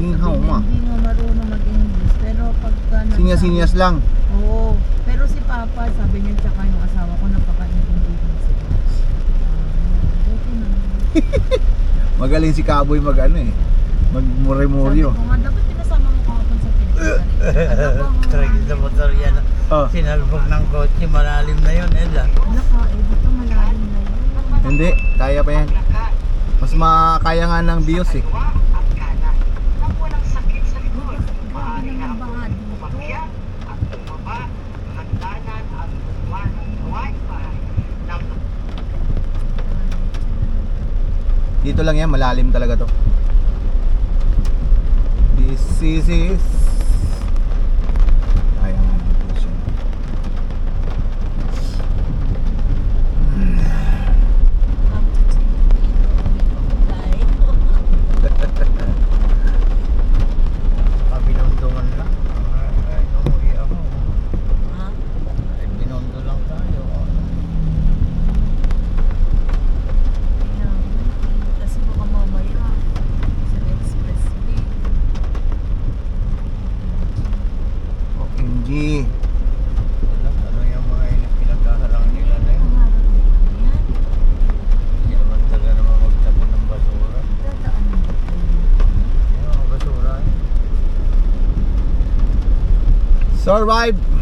Ginhaw ma. Hindi nga marunong mag-English. Pero pagka Sinyas-sinyas lang. Oo. Pero si Papa, sabi niya tsaka yung asawa ko napaka-intindihin sila. Buti na. Magaling si Kaboy mag ano eh. Magmure-muryo. Sabi ko nga, dapat pinasama mo kahapon sa Pilipinas. Tragis na motor yan. Oh, Sinalbog ng kotse, malalim na yun, Ella. Wala ka, dito malalim na yun. hindi. Kaya pa yan. Mas makaya nga ng bios eh. Grabe naman baha dito. Dito lang yan. Malalim talaga to. This is kaya nga ng puso. Kabinondoan lang. Ay, umuwi ako. Ay, binondo lang tayo. Kasi baka mamaya sa expressway. OMG. Ano yung mga pinagkaharang nila na yun? Hindi naman talaga naman magtapon ng basura. Yung mga basura. Survive!